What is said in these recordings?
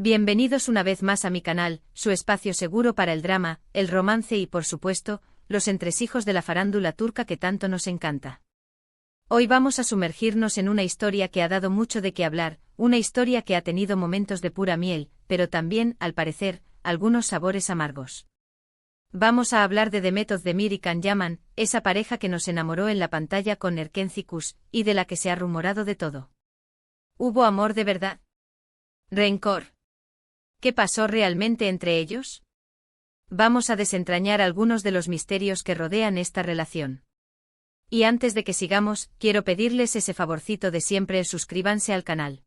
Bienvenidos una vez más a mi canal, su espacio seguro para el drama, el romance y por supuesto, los entresijos de la farándula turca que tanto nos encanta. Hoy vamos a sumergirnos en una historia que ha dado mucho de qué hablar, una historia que ha tenido momentos de pura miel, pero también, al parecer, algunos sabores amargos. Vamos a hablar de Demet Özdemir y Can Yaman, esa pareja que nos enamoró en la pantalla con Erkenci Kuş, y de la que se ha rumorado de todo. ¿Hubo amor de verdad? ¿Rencor? ¿Qué pasó realmente entre ellos? Vamos a desentrañar algunos de los misterios que rodean esta relación. Y antes de que sigamos, quiero pedirles ese favorcito de siempre: suscríbanse al canal.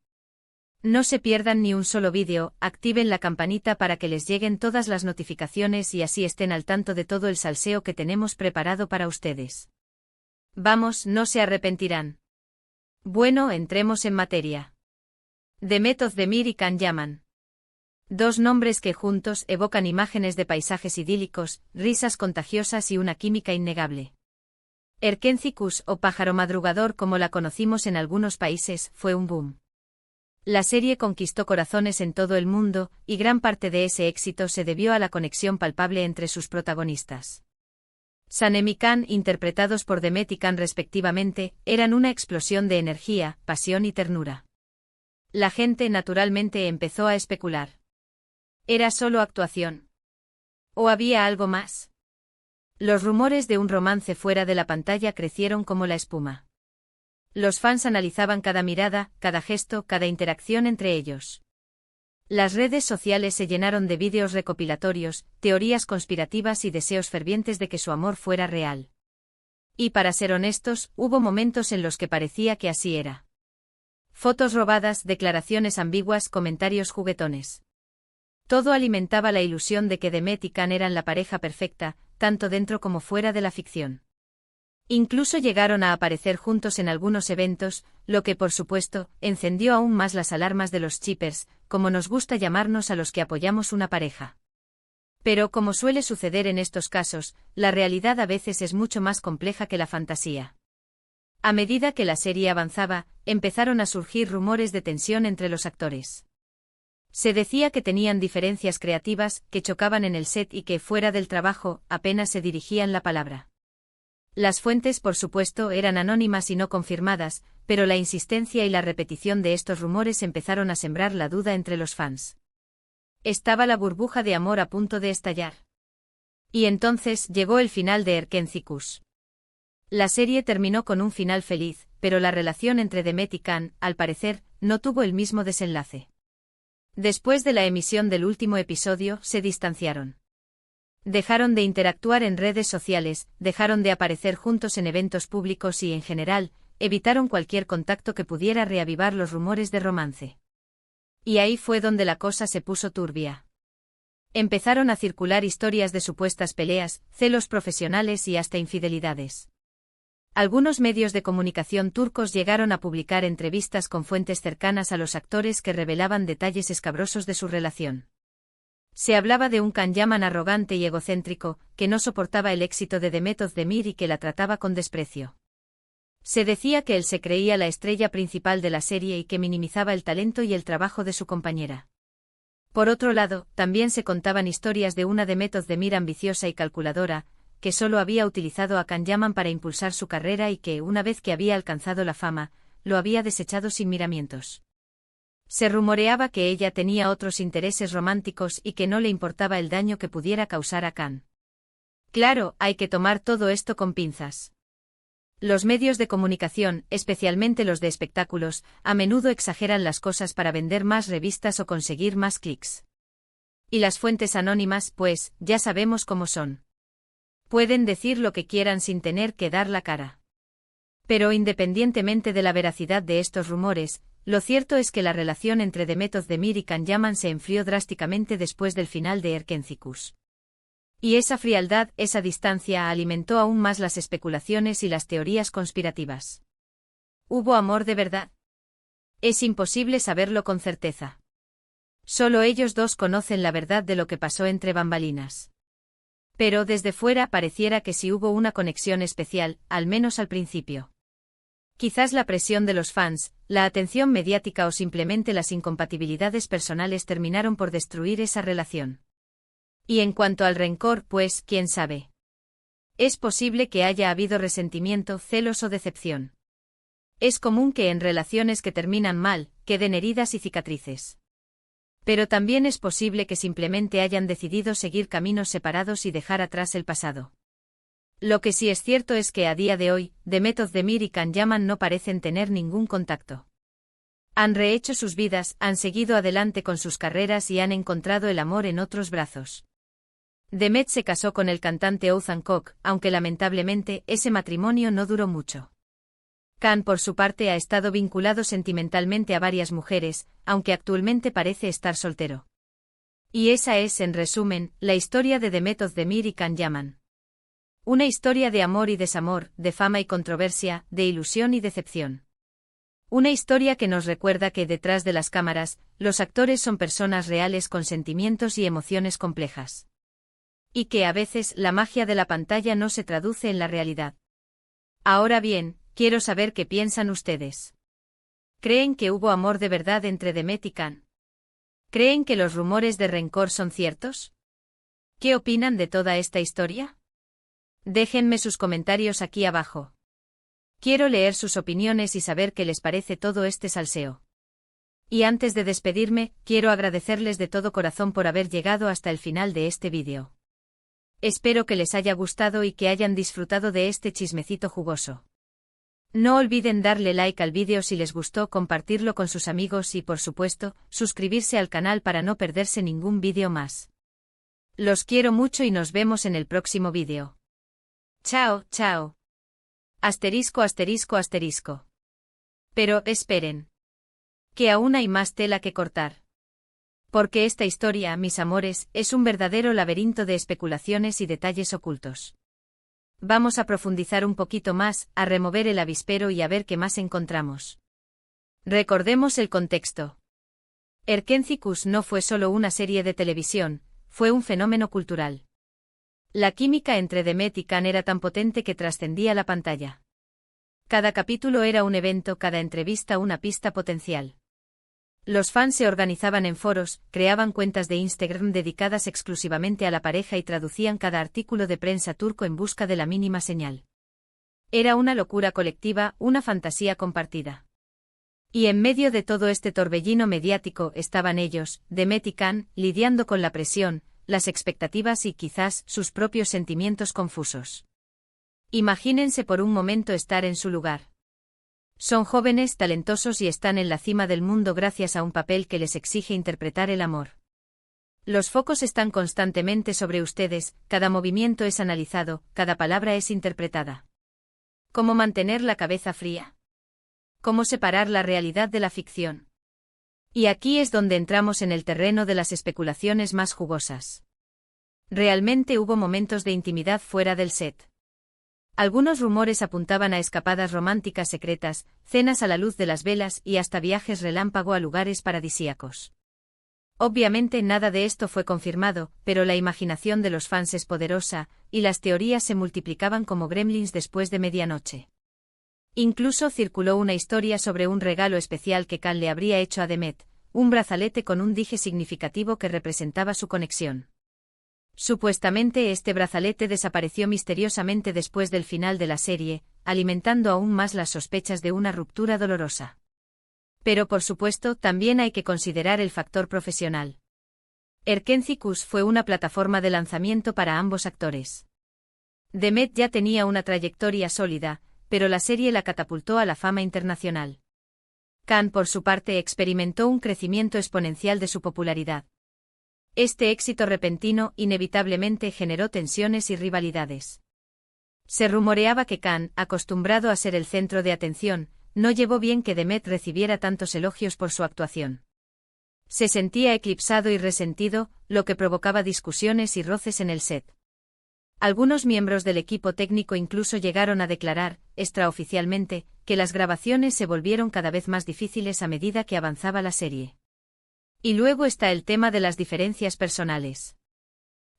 No se pierdan ni un solo vídeo, activen la campanita para que les lleguen todas las notificaciones y así estén al tanto de todo el salseo que tenemos preparado para ustedes. Vamos, no se arrepentirán. Bueno, entremos en materia. Demet Özdemir y Can Yaman. Dos nombres que juntos evocan imágenes de paisajes idílicos, risas contagiosas y una química innegable. Erkenci Kuş, o Pájaro Madrugador como la conocimos en algunos países, fue un boom. La serie conquistó corazones en todo el mundo, y gran parte de ese éxito se debió a la conexión palpable entre sus protagonistas. Sanem y Can, interpretados por Demet y Can respectivamente, eran una explosión de energía, pasión y ternura. La gente naturalmente empezó a especular. ¿Era solo actuación? ¿O había algo más? Los rumores de un romance fuera de la pantalla crecieron como la espuma. Los fans analizaban cada mirada, cada gesto, cada interacción entre ellos. Las redes sociales se llenaron de vídeos recopilatorios, teorías conspirativas y deseos fervientes de que su amor fuera real. Y para ser honestos, hubo momentos en los que parecía que así era. Fotos robadas, declaraciones ambiguas, comentarios juguetones. Todo alimentaba la ilusión de que Demet y Can eran la pareja perfecta, tanto dentro como fuera de la ficción. Incluso llegaron a aparecer juntos en algunos eventos, lo que por supuesto, encendió aún más las alarmas de los shippers, como nos gusta llamarnos a los que apoyamos una pareja. Pero como suele suceder en estos casos, la realidad a veces es mucho más compleja que la fantasía. A medida que la serie avanzaba, empezaron a surgir rumores de tensión entre los actores. Se decía que tenían diferencias creativas, que chocaban en el set y que, fuera del trabajo, apenas se dirigían la palabra. Las fuentes, por supuesto, eran anónimas y no confirmadas, pero la insistencia y la repetición de estos rumores empezaron a sembrar la duda entre los fans. ¿Estaba la burbuja de amor a punto de estallar? Y entonces llegó el final de Erkenci Kuş. La serie terminó con un final feliz, pero la relación entre Demet y Can, al parecer, no tuvo el mismo desenlace. Después de la emisión del último episodio, se distanciaron. Dejaron de interactuar en redes sociales, dejaron de aparecer juntos en eventos públicos y, en general, evitaron cualquier contacto que pudiera reavivar los rumores de romance. Y ahí fue donde la cosa se puso turbia. Empezaron a circular historias de supuestas peleas, celos profesionales y hasta infidelidades. Algunos medios de comunicación turcos llegaron a publicar entrevistas con fuentes cercanas a los actores que revelaban detalles escabrosos de su relación. Se hablaba de un Can Yaman arrogante y egocéntrico, que no soportaba el éxito de Demet Özdemir y que la trataba con desprecio. Se decía que él se creía la estrella principal de la serie y que minimizaba el talento y el trabajo de su compañera. Por otro lado, también se contaban historias de una Demet Özdemir ambiciosa y calculadora, que solo había utilizado a Can Yaman para impulsar su carrera y que, una vez que había alcanzado la fama, lo había desechado sin miramientos. Se rumoreaba que ella tenía otros intereses románticos y que no le importaba el daño que pudiera causar a Can. Claro, hay que tomar todo esto con pinzas. Los medios de comunicación, especialmente los de espectáculos, a menudo exageran las cosas para vender más revistas o conseguir más clics. Y las fuentes anónimas, pues, ya sabemos cómo son. Pueden decir lo que quieran sin tener que dar la cara. Pero independientemente de la veracidad de estos rumores, lo cierto es que la relación entre Demet Özdemir y Can Yaman se enfrió drásticamente después del final de Erkenci Kuş. Y esa frialdad, esa distancia alimentó aún más las especulaciones y las teorías conspirativas. ¿Hubo amor de verdad? Es imposible saberlo con certeza. Solo ellos dos conocen la verdad de lo que pasó entre bambalinas. Pero desde fuera pareciera que sí hubo una conexión especial, al menos al principio. Quizás la presión de los fans, la atención mediática o simplemente las incompatibilidades personales terminaron por destruir esa relación. Y en cuanto al rencor, pues, quién sabe. Es posible que haya habido resentimiento, celos o decepción. Es común que en relaciones que terminan mal, queden heridas y cicatrices. Pero también es posible que simplemente hayan decidido seguir caminos separados y dejar atrás el pasado. Lo que sí es cierto es que a día de hoy, Demet Özdemir y Can Yaman no parecen tener ningún contacto. Han rehecho sus vidas, han seguido adelante con sus carreras y han encontrado el amor en otros brazos. Demet se casó con el cantante Oğuzhan Koç, aunque lamentablemente ese matrimonio no duró mucho. Can, por su parte, ha estado vinculado sentimentalmente a varias mujeres, aunque actualmente parece estar soltero. Y esa es, en resumen, la historia de Demet Özdemir y Can Yaman. Una historia de amor y desamor, de fama y controversia, de ilusión y decepción. Una historia que nos recuerda que detrás de las cámaras, los actores son personas reales con sentimientos y emociones complejas. Y que a veces la magia de la pantalla no se traduce en la realidad. Ahora bien, quiero saber qué piensan ustedes. ¿Creen que hubo amor de verdad entre Demet y Can? ¿Creen que los rumores de rencor son ciertos? ¿Qué opinan de toda esta historia? Déjenme sus comentarios aquí abajo. Quiero leer sus opiniones y saber qué les parece todo este salseo. Y antes de despedirme, quiero agradecerles de todo corazón por haber llegado hasta el final de este vídeo. Espero que les haya gustado y que hayan disfrutado de este chismecito jugoso. No olviden darle like al vídeo si les gustó, compartirlo con sus amigos y, por supuesto, suscribirse al canal para no perderse ningún vídeo más. Los quiero mucho y nos vemos en el próximo vídeo. Chao, chao. Asterisco, asterisco, asterisco. Pero, esperen. Que aún hay más tela que cortar. Porque esta historia, mis amores, es un verdadero laberinto de especulaciones y detalles ocultos. Vamos a profundizar un poquito más, a remover el avispero y a ver qué más encontramos. Recordemos el contexto. Erkenci Kuş no fue solo una serie de televisión, fue un fenómeno cultural. La química entre Demet y Can era tan potente que trascendía la pantalla. Cada capítulo era un evento, cada entrevista una pista potencial. Los fans se organizaban en foros, creaban cuentas de Instagram dedicadas exclusivamente a la pareja y traducían cada artículo de prensa turco en busca de la mínima señal. Era una locura colectiva, una fantasía compartida. Y en medio de todo este torbellino mediático estaban ellos, Demet y Can, lidiando con la presión, las expectativas y quizás sus propios sentimientos confusos. Imagínense por un momento estar en su lugar. Son jóvenes, talentosos y están en la cima del mundo gracias a un papel que les exige interpretar el amor. Los focos están constantemente sobre ustedes, cada movimiento es analizado, cada palabra es interpretada. ¿Cómo mantener la cabeza fría? ¿Cómo separar la realidad de la ficción? Y aquí es donde entramos en el terreno de las especulaciones más jugosas. Realmente hubo momentos de intimidad fuera del set. Algunos rumores apuntaban a escapadas románticas secretas, cenas a la luz de las velas y hasta viajes relámpago a lugares paradisíacos. Obviamente nada de esto fue confirmado, pero la imaginación de los fans es poderosa, y las teorías se multiplicaban como gremlins después de medianoche. Incluso circuló una historia sobre un regalo especial que Can le habría hecho a Demet, un brazalete con un dije significativo que representaba su conexión. Supuestamente este brazalete desapareció misteriosamente después del final de la serie, alimentando aún más las sospechas de una ruptura dolorosa. Pero por supuesto también hay que considerar el factor profesional. Erkenci Kuş fue una plataforma de lanzamiento para ambos actores. Demet ya tenía una trayectoria sólida, pero la serie la catapultó a la fama internacional. Can, por su parte, experimentó un crecimiento exponencial de su popularidad. Este éxito repentino inevitablemente generó tensiones y rivalidades. Se rumoreaba que Can, acostumbrado a ser el centro de atención, no llevó bien que Demet recibiera tantos elogios por su actuación. Se sentía eclipsado y resentido, lo que provocaba discusiones y roces en el set. Algunos miembros del equipo técnico incluso llegaron a declarar, extraoficialmente, que las grabaciones se volvieron cada vez más difíciles a medida que avanzaba la serie. Y luego está el tema de las diferencias personales.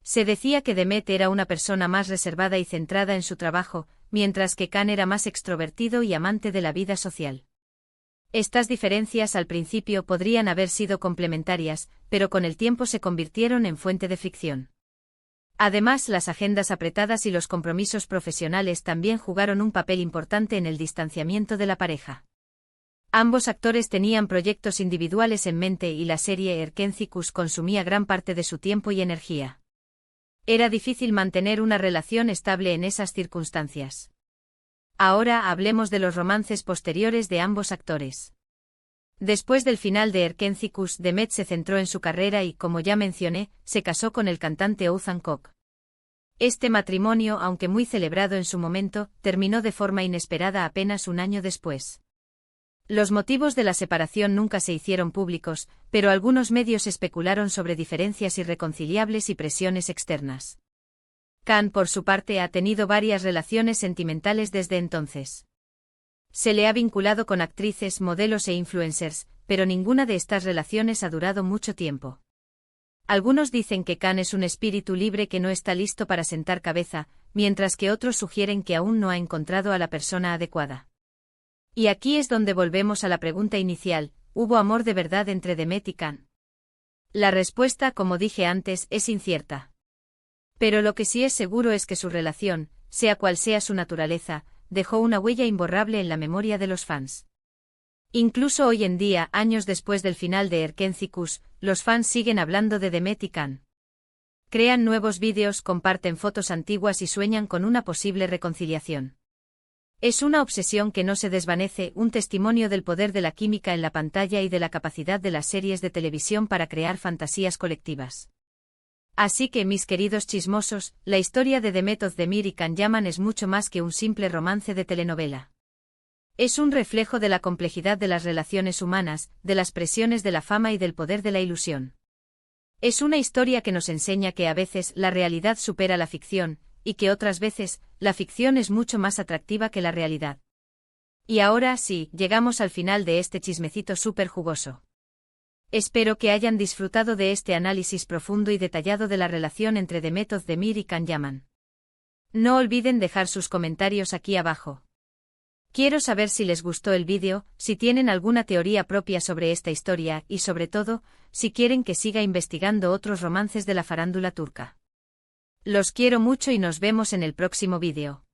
Se decía que Demet era una persona más reservada y centrada en su trabajo, mientras que Can era más extrovertido y amante de la vida social. Estas diferencias al principio podrían haber sido complementarias, pero con el tiempo se convirtieron en fuente de fricción. Además, las agendas apretadas y los compromisos profesionales también jugaron un papel importante en el distanciamiento de la pareja. Ambos actores tenían proyectos individuales en mente y la serie Erkencikus consumía gran parte de su tiempo y energía. Era difícil mantener una relación estable en esas circunstancias. Ahora hablemos de los romances posteriores de ambos actores. Después del final de Erkencikus, Demet se centró en su carrera y, como ya mencioné, se casó con el cantante Oğuzhan Koç. Este matrimonio, aunque muy celebrado en su momento, terminó de forma inesperada apenas un año después. Los motivos de la separación nunca se hicieron públicos, pero algunos medios especularon sobre diferencias irreconciliables y presiones externas. Can, por su parte, ha tenido varias relaciones sentimentales desde entonces. Se le ha vinculado con actrices, modelos e influencers, pero ninguna de estas relaciones ha durado mucho tiempo. Algunos dicen que Can es un espíritu libre que no está listo para sentar cabeza, mientras que otros sugieren que aún no ha encontrado a la persona adecuada. Y aquí es donde volvemos a la pregunta inicial: ¿hubo amor de verdad entre Demet y Can? La respuesta, como dije antes, es incierta. Pero lo que sí es seguro es que su relación, sea cual sea su naturaleza, dejó una huella imborrable en la memoria de los fans. Incluso hoy en día, años después del final de Erkencikus, los fans siguen hablando de Demet y Can. Crean nuevos vídeos, comparten fotos antiguas y sueñan con una posible reconciliación. Es una obsesión que no se desvanece, un testimonio del poder de la química en la pantalla y de la capacidad de las series de televisión para crear fantasías colectivas. Así que, mis queridos chismosos, la historia de Demet Özdemir y Can Yaman es mucho más que un simple romance de telenovela. Es un reflejo de la complejidad de las relaciones humanas, de las presiones de la fama y del poder de la ilusión. Es una historia que nos enseña que a veces la realidad supera la ficción, y que otras veces, la ficción es mucho más atractiva que la realidad. Y ahora sí, llegamos al final de este chismecito súper jugoso. Espero que hayan disfrutado de este análisis profundo y detallado de la relación entre Demet Özdemir y Can Yaman. No olviden dejar sus comentarios aquí abajo. Quiero saber si les gustó el vídeo, si tienen alguna teoría propia sobre esta historia y, sobre todo, si quieren que siga investigando otros romances de la farándula turca. Los quiero mucho y nos vemos en el próximo vídeo.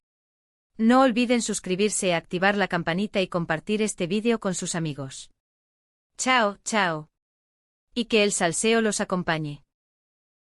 No olviden suscribirse, activar la campanita y compartir este vídeo con sus amigos. Chao, chao. Y que el salseo los acompañe.